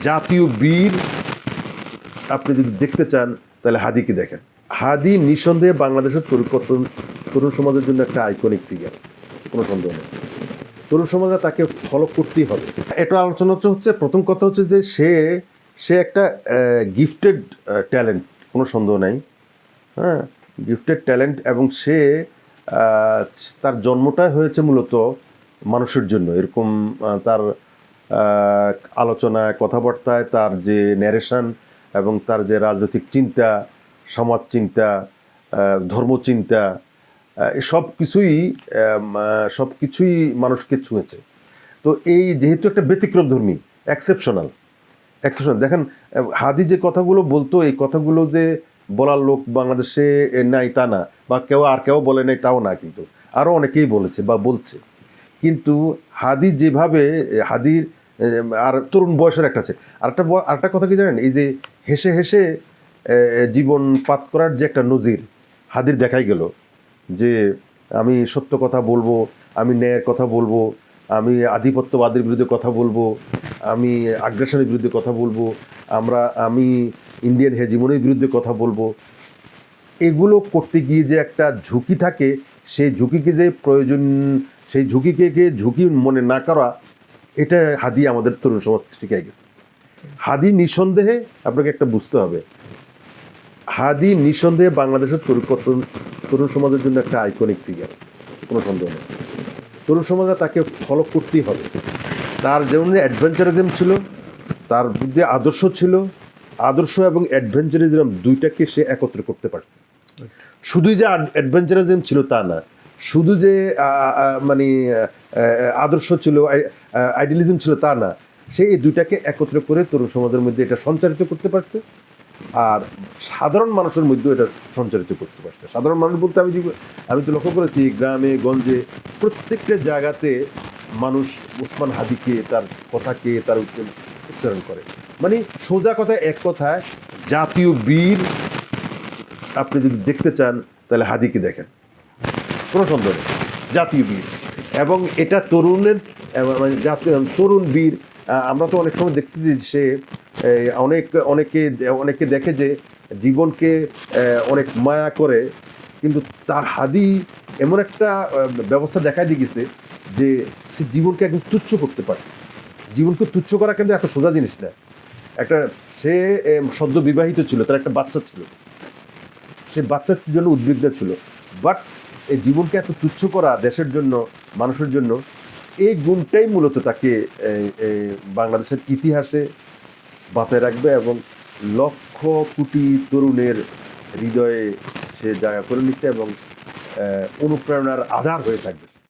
জাতীয় বীর আপনি যদি দেখতে চান তাহলে হাদিকে দেখেন। হাদি নিঃসন্দেহে বাংলাদেশের তরুণ সমাজের জন্য একটা আইকনিক ফিগার, কোনো সন্দেহ নেই। তরুণ সমাজরা তাকে ফলো করতেই হবে। এটা আলোচনা হচ্ছে প্রথম কথা হচ্ছে যে সে একটা গিফটেড ট্যালেন্ট, কোনো সন্দেহ নাই। হ্যাঁ, গিফটেড ট্যালেন্ট, এবং সে তার জন্মটাই হয়েছে মূলত মানুষের জন্য। এরকম তার আলোচনায়, কথাবার্তায়, তার যে ন্যারেশন এবং তার যে রাজনৈতিক চিন্তা, সমাজ চিন্তা, ধর্মচিন্তা, সব কিছুই মানুষকে ছুঁয়েছে। তো এই যেহেতু একটা ব্যতিক্রমধর্মী, এক্সেপশনাল দেখেন, হাদি যে কথাগুলো বলতো, এই কথাগুলো যে বলার লোক বাংলাদেশে নাই তা না, বা কেউ বলে নাই তাও না, কিন্তু আরও অনেকেই বলেছে বা বলছে। কিন্তু হাদি যেভাবে, হাদির আর তরুণ বয়সের একটা আছে। আরেকটা কথা কি জানেন, এই যে হেসে হেসে জীবন পাত করার যে একটা নজির হাদির দেখাই গেল, যে আমি সত্য কথা বলবো, আমি ন্যায়ের কথা বলবো, আমি আধিপত্যবাদের বিরুদ্ধে কথা বলবো, আমি আগ্রাসনের বিরুদ্ধে কথা বলবো, আমি ইন্ডিয়ান হেজিমনির বিরুদ্ধে কথা বলবো। এগুলো করতে গিয়ে যে একটা ঝুঁকি থাকে, সেই ঝুঁকিকে যে প্রয়োজন, সেই ঝুঁকি মনে না করা, এটা হাদি আমাদের তরুণ সমাজ শিখে গেছে। হাদি নিঃসন্দেহে, আপনাকে একটা বুঝতে হবে, হাদি নিঃসন্দেহে বাংলাদেশের তরুণ সমাজের জন্য একটা আইকনিক ফিগার, কোনো সন্দেহ নেই। তরুণ সমাজরা তাকে ফলো করতেই হবে। তার যেমন অ্যাডভেঞ্চারিজম ছিল, তার মধ্যে আদর্শ ছিল, আদর্শ এবং অ্যাডভেঞ্চারিজম দুইটাকে সে একত্র করতে পারছে। শুধুই যে অ্যাডভেঞ্চারিজম ছিল তা না, শুধু যে মানে আদর্শ ছিল, আইডিয়ালিজম ছিল তা না, সে এই দুইটাকে একত্র করে তরুণ সমাজের মধ্যে এটা সঞ্চারিত করতে পারছে, আর সাধারণ মানুষের মধ্যেও এটা সঞ্চারিত করতে পারছে। সাধারণ মানুষ বলতে আমি তো লক্ষ্য করেছি, গ্রামে গঞ্জে প্রত্যেকটা জায়গাতে মানুষ ওসমান হাদিকে, তার কথাকে, তার উচ্চারণ করে। মানে সোজা কথায়, এক কথায়, জাতীয় বীর আপনি যদি দেখতে চান তাহলে হাদিকে দেখেন, কোনো সন্দেহ নেই, জাতীয় বীর। এবং এটা তরুণের, মানে তরুণ বীর। আমরা তো অনেক সময় দেখছি যে সে অনেকে দেখে যে জীবনকে অনেক মায়া করে, কিন্তু তার হাদি এমন একটা ব্যবস্থা দেখায় দিয়ে গেছে যে সে জীবনকে একদম তুচ্ছ করতে পারছে। জীবনকে তুচ্ছ করা কিন্তু এত সোজা জিনিস না। সে সদ্য বিবাহিত ছিল, তার একটা বাচ্চা ছিল, সে বাচ্চার জন্য উদ্বিগ্ন ছিল, বাট এই জীবনকে এত তুচ্ছ করা দেশের জন্য, মানুষের জন্য, এই গুণটাই মূলত তাকে বাংলাদেশের ইতিহাসে বাঁচায় রাখবে এবং লক্ষ কোটি তরুণের হৃদয়ে সে জায়গা করে নিছে এবং অনুপ্রেরণার আধার হয়ে থাকবে।